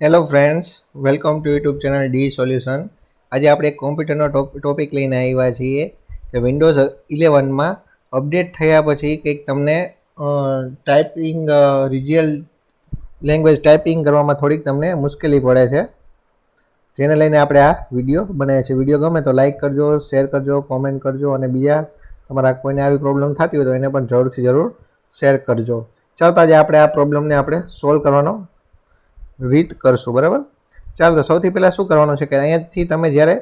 Hello friends, welcome to YouTube channel D solution. આજે આપણે એક કોમ્પ્યુટરનો ટોપિક લઈને આવ્યા છીએ કે વિન્ડોઝ 11માં અપડેટ થયા પછી કંઈક તમને ટાઈપિંગ રિજિયલ લેંગ્વેજ ટાઈપિંગ કરવામાં થોડીક તમને મુશ્કેલી પડે છે, જેને લઈને આપણે આ વિડીયો બનાવીએ છીએ. વિડીયો ગમે તો લાઇક કરજો, શેર કરજો, કોમેન્ટ કરજો અને બીજા તમારા કોઈને આવી પ્રોબ્લેમ થતી હોય તો એને પણ જરૂર શેર કરજો. ચાલો, આજે આપણે આ પ્રોબ્લેમને આપણે સોલ્વ કરવાનો રીત કરશું. બરાબર, ચાલો. તો સૌથી પહેલાં શું કરવાનું છે કે અહીંયાથી તમે જ્યારે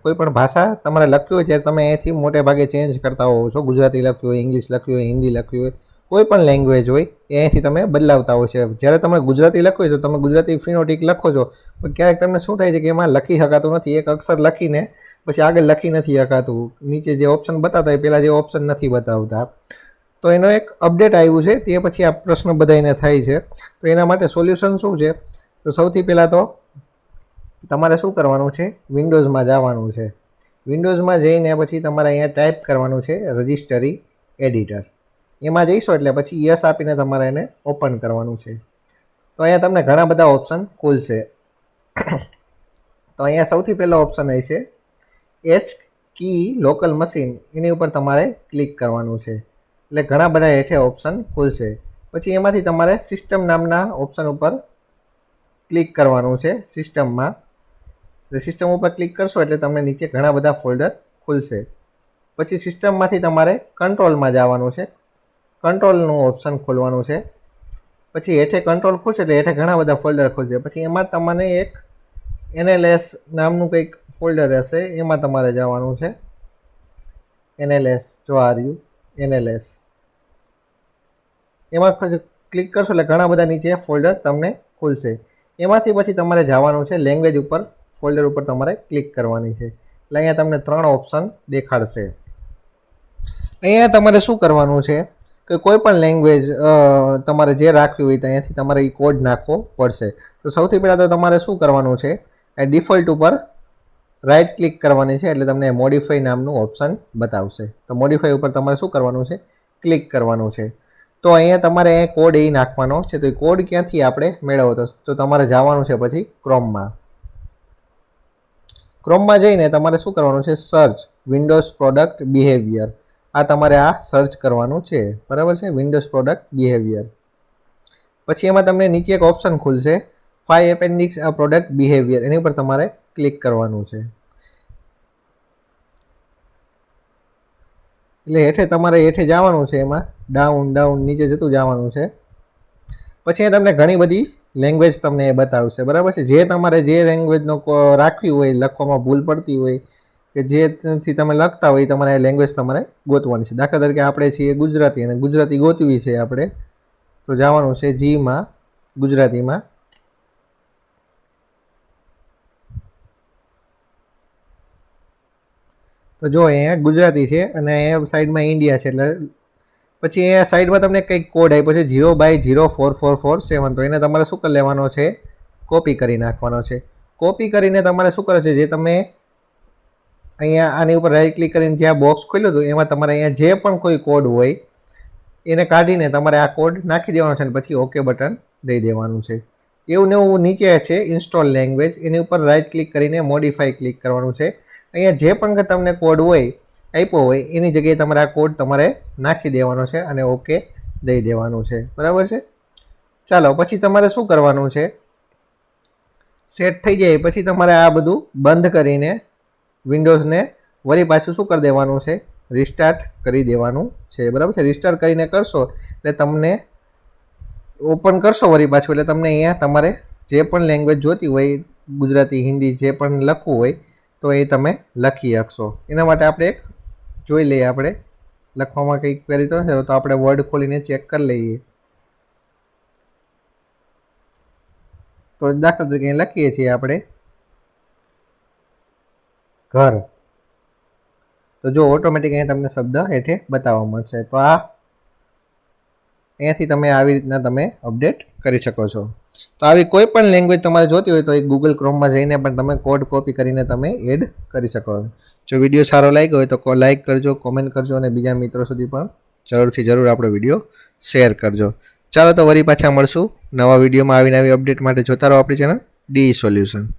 કોઈ પણ ભાષા તમારે લખવી હોય ત્યારે તમે અહીંયાથી મોટે ભાગે ચેન્જ કરતા હોવ છો. ગુજરાતી લખ્યું હોય, ઇંગ્લિશ લખ્યું હોય, હિન્દી લખ્યું હોય, કોઈ પણ લેંગ્વેજ હોય એ અહીંયાથી તમે બદલાવતા હોય છે. જ્યારે તમે ગુજરાતી લખવું હોય તો તમે ગુજરાતી ફિનોટિક લખો છો, પણ ક્યારેક તમને શું થાય છે કે એમાં લખી શકાતું નથી. એક અક્ષર લખીને પછી આગળ લખી નથી શકાતું. નીચે જે ઓપ્શન બતાવતા હોય પહેલાં જે ઓપ્શન નથી બતાવતા. તો એનો એક અપડેટ આવ્યું છે, તે પછી આ પ્રશ્ન બધાને થાય છે. તો એના માટે સોલ્યુશન શું છે? તો સૌથી પહેલાં તો તમારે શું કરવાનું છે, વિન્ડોઝમાં જવાનું છે. વિન્ડોઝમાં જઈને પછી તમારે અહીંયા ટાઈપ કરવાનું છે રજિસ્ટરી એડિટર. એમાં જઈશો એટલે પછી યસ આપીને તમારે એને ઓપન કરવાનું છે. તો અહીંયા તમને ઘણા બધા ઓપ્શન ખુલશે. તો અહીંયા સૌથી પહેલો ઓપ્શન હશે એચ કી લોકલ મશીન, એની ઉપર તમારે ક્લિક કરવાનું છે. એટલે ઘણા બધા હેઠે ઓપ્શન ખુલશે. પછી એમાંથી તમારે સિસ્ટમ નામના ઓપ્શન ઉપર ક્લિક કરવાનું છે. સિસ્ટમમાં સિસ્ટમ ઉપર ક્લિક કરશો એટલે તમને નીચે ઘણા બધા ફોલ્ડર ખુલશે. પછી સિસ્ટમમાંથી તમારે કંટ્રોલમાં જવાનું છે. કંટ્રોલનું ઓપ્શન ખોલવાનું છે. પછી હેઠે કંટ્રોલ ખુલશે એટલે હેઠે ઘણા બધા ફોલ્ડર ખુલશે. પછી એમાં તમને એક NLS નામનું કંઈક ફોલ્ડર હશે, એમાં તમારે જવાનું છે. NLS જો આ રહ્યું NLS, એમાં ક્લિક કરશો એટલે ઘણા બધા નીચે ફોલ્ડર તમને ખુલશે. એમાંથી પછી તમારે જવાનું છે લેંગ્વેજ ઉપર, ફોલ્ડર ઉપર તમારે ક્લિક કરવાની છે. એટલે અહીંયા તમને 3 ઓપ્શન દેખાડશે. અહીંયા તમારે શું કરવાનું છે કે કોઈ પણ લેંગ્વેજ તમારે જે રાખવી હોય તો અહીંયાથી તમારે એ કોડ નાખવો પડશે. તો સૌથી પહેલાં તો તમારે શું કરવાનું છે, ડિફોલ્ટ ઉપર રાઇટ ક્લિક કરવાની છે એટલે તમને મોડિફાઈ નામનું ઓપ્શન બતાવશે. તો મોડિફાઈ ઉપર તમારે શું કરવાનું છે, ક્લિક કરવાનું છે. તો અહીંયા તમારે કોડ એ નાખવાનો છે. તો એ કોડ ક્યાંથી આપણે મેળવવો? તો તમારે જવાનું છે પછી ક્રોમમાં. ક્રોમમાં જઈને તમારે શું કરવાનું છે, સર્ચ વિન્ડોઝ પ્રોડક્ટ બિહેવિયર. આ તમારે આ સર્ચ કરવાનું છે. બરાબર છે, વિન્ડોઝ પ્રોડક્ટ બિહેવિયર. પછી એમાં તમને નીચે એક ઓપ્શન ખુલશે 5 એપેન્ડિક્સ પ્રોડક્ટ બિહેવિયર, એની ઉપર તમારે ક્લિક કરવાનું છે. એટલે હેઠે તમારે હેઠે જવાનું છે, એમાં ડાઉન નીચે જતું જવાનું છે. પછી એ તમને ઘણી બધી લેંગ્વેજ તમને એ બતાવશે. બરાબર છે, જે તમારે જે લેંગ્વેજનો રાખવી હોય, લખવામાં ભૂલ પડતી હોય કે જેથી તમે લખતા હોય તમારે લેંગ્વેજ તમારે ગોતવાની છે. દાખલા તરીકે આપણે છીએ ગુજરાતી અને ગુજરાતી ગોતવી છે આપણે, તો જવાનું છે જીમાં ગુજરાતીમાં. તો જો અહીંયા ગુજરાતી છે અને અહીંયા સાઈડમાં ઇન્ડિયા છે. એટલે પછી અહીંયા સાઈડમાં તમને કંઈક કોડ આપ્યો છે 0/044447. તો એને તમારે શું કરી લેવાનો છે, કોપી કરી નાખવાનો છે. કોપી કરીને તમારે શું કરો છે, જે તમે અહીંયા આની ઉપર રાઈટ ક્લિક કરીને જ્યાં બોક્સ ખોલ્યું હતું એમાં તમારે અહીંયા જે પણ કોઈ કોડ હોય એને કાઢીને તમારે આ કોડ નાખી દેવાનો છે અને પછી ઓકે બટન દઈ દેવાનું છે. એવું ને એવું નીચે છે ઇન્સ્ટોલ લેંગ્વેજ, એની ઉપર રાઈટ ક્લિક કરીને મોડિફાઈ ક્લિક કરવાનું છે. અહીંયા જે પણ તમને કોડ હોય આપ્યો હોય એની જગ્યાએ તમારે આ કોડ તમારે નાખી દેવાનો છે અને ઓકે દઈ દેવાનું છે. બરાબર છે, ચાલો. પછી તમારે શું કરવાનું છે, સેટ થઈ જાય પછી તમારે આ બધું બંધ કરીને વિન્ડોઝને વળી પાછું શું કરી દેવાનું છે, રિસ્ટાર્ટ કરી દેવાનું છે. બરાબર છે, રિસ્ટાર્ટ કરીને કરશો એટલે તમને ઓપન કરશો વળી પાછું એટલે તમને અહીંયા તમારે જે પણ લેંગ્વેજ જોતી હોય, ગુજરાતી, હિન્દી, જે પણ લખવું હોય તો એ તમે લખી શકશો. એના માટે આપણે એક જોઈ લઈએ, આપણે લખવામાં કંઈક ક્વેરી તો નથી, તો આપણે વર્ડ ખોલીને ચેક કરી લઈએ. તો દાખલા તરીકે લખીએ છીએ આપણે ઘર, તો જો ઓટોમેટિક અહીંયા તમને શબ્દ હેઠે બતાવવા મળશે. તો આ અહીંયાથી તમે આવી રીતના તમે અપડેટ કરી શકો છો. તો આવી કોઈ પણ લેંગ્વેજ તમારે જોતી હોય તો એક ગૂગલ ક્રોમમાં જઈને પણ તમે કોડ કોપી કરીને તમે એડ કરી શકો. જો વિડીયો સારો લાગ્યો હોય તો લાઇક કરજો, કોમેન્ટ કરજો અને બીજા મિત્રો સુધી પણ જરૂર આપણો વિડીયો શેર કરજો. ચાલો, તો વળી પાછા મળશું નવા વિડીયોમાં. આવીને આવી અપડેટ માટે જોતા રહો આપણી ચેનલ ડી સોલ્યુશન.